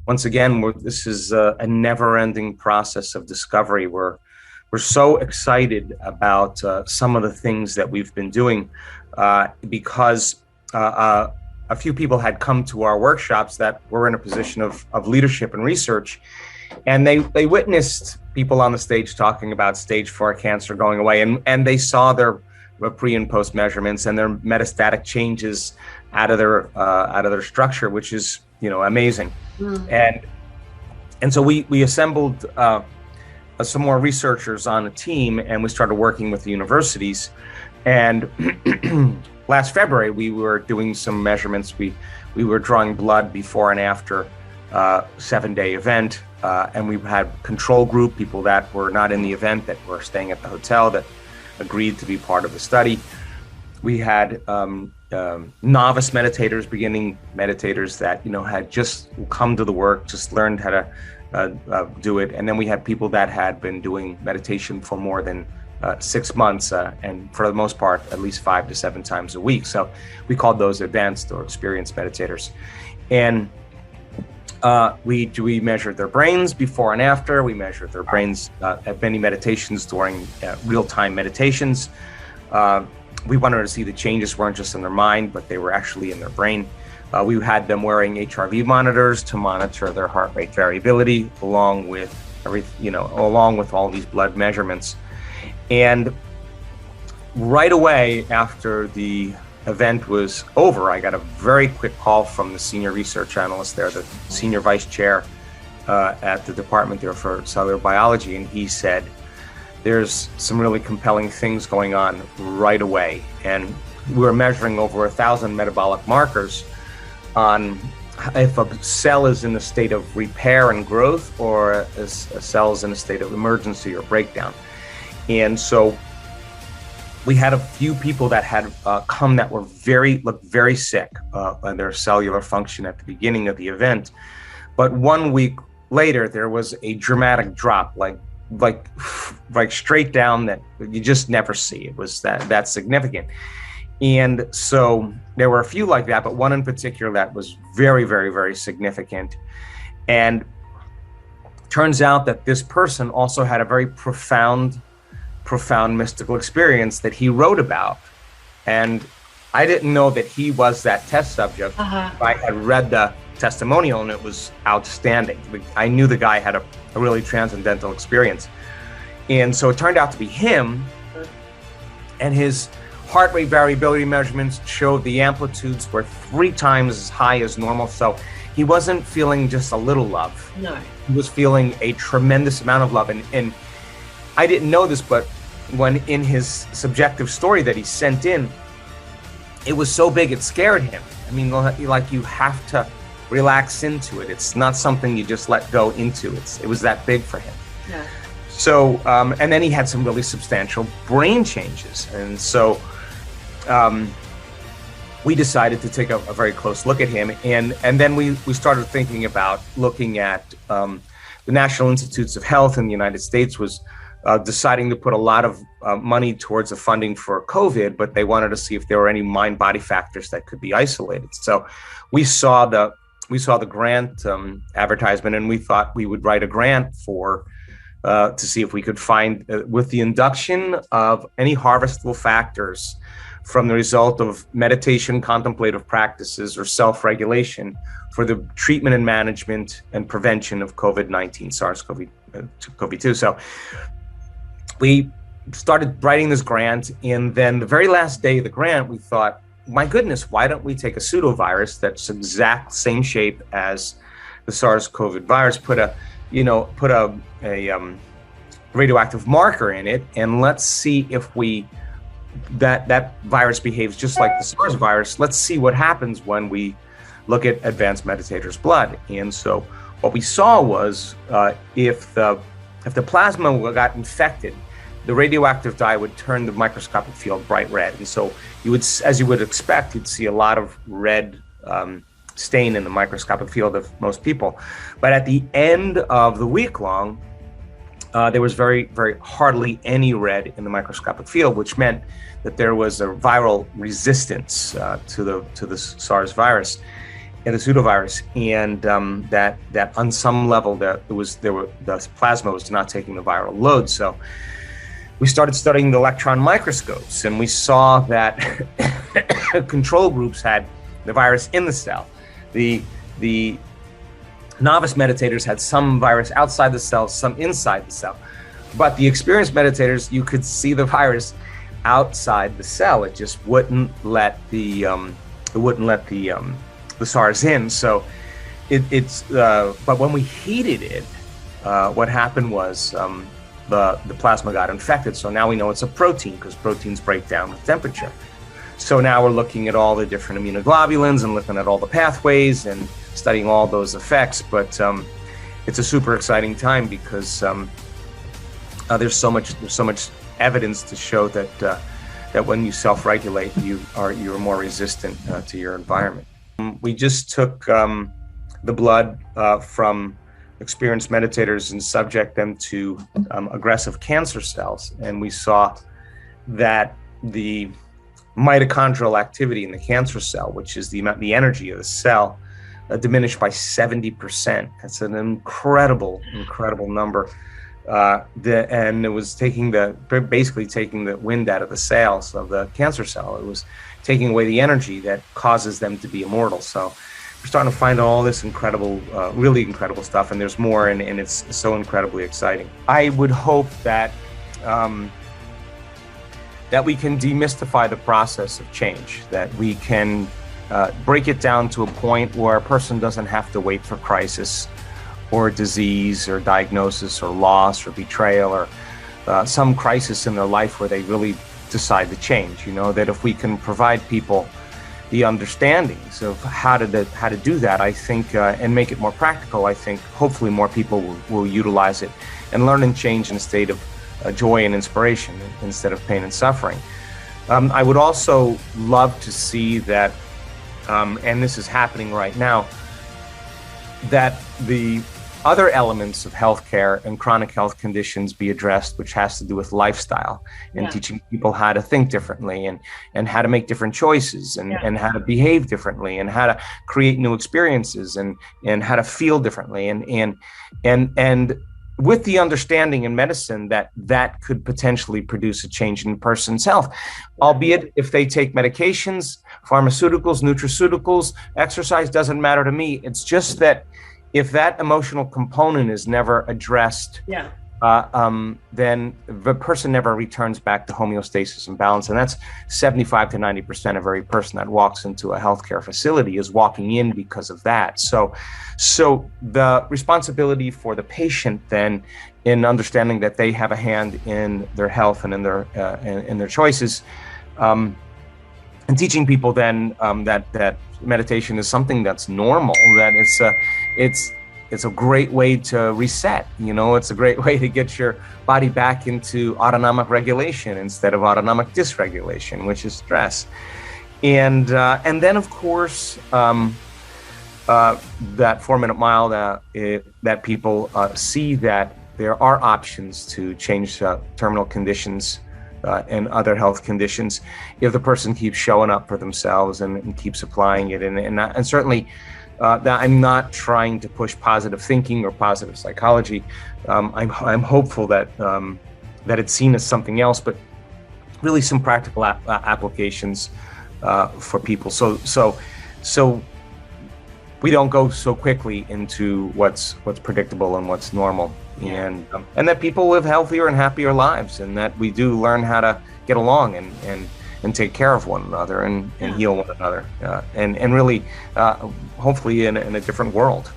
once again, this is a never-ending process of discovery. We're so excited about some of the things that we've been doing because a few people had come to our workshops that were in a position of leadership and research, and they witnessed people on the stage talking about stage 4 cancer going away, and they saw their pre and post measurements and their metastatic changes out of their structure, which is amazing. And so we assembled some more researchers on a team, and we started working with the universities. And last February, we were doing some measurements. We were drawing blood before and after 7-day event, and we had control group, people that were not in the event, that were staying at the hotel, that agreed to be part of the study. We had novice meditators, beginning meditators that had just come to the work, just learned how to do it, and then we had people that had been doing meditation for more than 6 months, and for the most part, at least 5 to 7 times a week. So we called those advanced or experienced meditators. And we measured their brains before and after. We measured their brains at many meditations during real-time meditations. We wanted to see the changes weren't just in their mind, but they were actually in their brain. We had them wearing HRV monitors to monitor their heart rate variability, along with all these blood measurements. And right away after the event was over, I got a very quick call from the senior research analyst there, the senior vice chair at the department there for cellular biology, and he said, there's some really compelling things going on right away. And we were measuring over 1,000 metabolic markers on if a cell is in a state of repair and growth, or a cell is in a state of emergency or breakdown. And so we had a few people that had come that looked very sick on their cellular function at the beginning of the event. But 1 week later, there was a dramatic drop, like straight down, that you just never see. It was that significant. And so there were a few like that, but one in particular that was very, very, very significant. And turns out that this person also had a very profound mystical experience that he wrote about. And I didn't know that he was that test subject. I had read the testimonial, and it was outstanding. I knew the guy had a really transcendental experience. And so it turned out to be him, and his heart rate variability measurements showed the amplitudes were 3 times as high as normal. So he wasn't feeling just a little love. No. He was feeling a tremendous amount of love. And I didn't know this, but when in his subjective story that he sent in, it was so big it scared him. I mean, like, you have to relax into it. It's not something you just let go into. It was that big for him. Yeah. So, and then he had some really substantial brain changes. And so we decided to take a very close look at him. And then we started thinking about looking at the National Institutes of Health in the United States was deciding to put a lot of money towards the funding for COVID, but they wanted to see if there were any mind-body factors that could be isolated. So we saw the grant advertisement, and we thought we would write a grant to see if we could find, with the induction of any harvestable factors from the result of meditation, contemplative practices, or self-regulation for the treatment and management and prevention of COVID-19, SARS-CoV-2. So we started writing this grant, and then the very last day of the grant, we thought, my goodness, why don't we take a pseudovirus that's exact same shape as the SARS-CoV virus, put a radioactive marker in it, and let's see if that virus behaves just like the SARS virus. Let's see what happens when we look at advanced meditators' blood. And so what we saw was if the plasma got infected, the radioactive dye would turn the microscopic field bright red. And so you would, as you would expect, you'd see a lot of red stain in the microscopic field of most people. But at the end of the week long, there was very, very hardly any red in the microscopic field, which meant that there was a viral resistance to the SARS virus. the pseudovirus, and that on some level the plasma was not taking the viral load. So we started studying the electron microscopes, and we saw that control groups had the virus in the cell. The novice meditators had some virus outside the cell, some inside the cell. But the experienced meditators, you could see the virus outside the cell. It just wouldn't let the SARS in. So but when we heated it, what happened was the plasma got infected. So now we know it's a protein, because proteins break down with temperature. So now we're looking at all the different immunoglobulins and looking at all the pathways and studying all those effects. But it's a super exciting time, because there's so much evidence to show that when you self-regulate, you're more resistant to your environment. We just took the blood from experienced meditators and subject them to aggressive cancer cells, and we saw that the mitochondrial activity in the cancer cell, which is the energy of the cell, diminished by 70%. That's an incredible number. And it was basically taking the wind out of the sails of the cancer cell. It was taking away the energy that causes them to be immortal. So we're starting to find all this incredible, really incredible stuff, and there's more, and it's so incredibly exciting. I would hope that that we can demystify the process of change, that we can break it down to a point where a person doesn't have to wait for crisis or disease or diagnosis or loss or betrayal or some crisis in their life where they really decide to change. You know, that if we can provide people the understandings of how to do that, I think, and make it more practical, I think hopefully more people will utilize it and learn and change in a state of joy and inspiration instead of pain and suffering. I would also love to see that, and this is happening right now, that the other elements of healthcare and chronic health conditions be addressed, which has to do with lifestyle and teaching people how to think differently and how to make different choices and how to behave differently and how to create new experiences and how to feel differently and with the understanding in medicine that could potentially produce a change in a person's health, albeit if they take medications, pharmaceuticals, nutraceuticals, exercise, doesn't matter to me. It's just that if that emotional component is never addressed, then the person never returns back to homeostasis and balance. And that's 75 to 90% of every person that walks into a healthcare facility is walking in because of that. So the responsibility for the patient then in understanding that they have a hand in their health and in their choices, and teaching people then that meditation is something that's normal, that it's a great way to reset. You know, it's a great way to get your body back into autonomic regulation instead of autonomic dysregulation, which is stress. And then of course that 4-minute mile, that people see that there are options to change terminal conditions and other health conditions if the person keeps showing up for themselves and keeps applying it. And certainly that I'm not trying to push positive thinking or positive psychology. I'm hopeful that it's seen as something else, but really some practical applications for people. So we don't go so quickly into what's predictable and what's normal, and that people live healthier and happier lives, and that we do learn how to get along and take care of one another and heal one another, and really hopefully in a different world.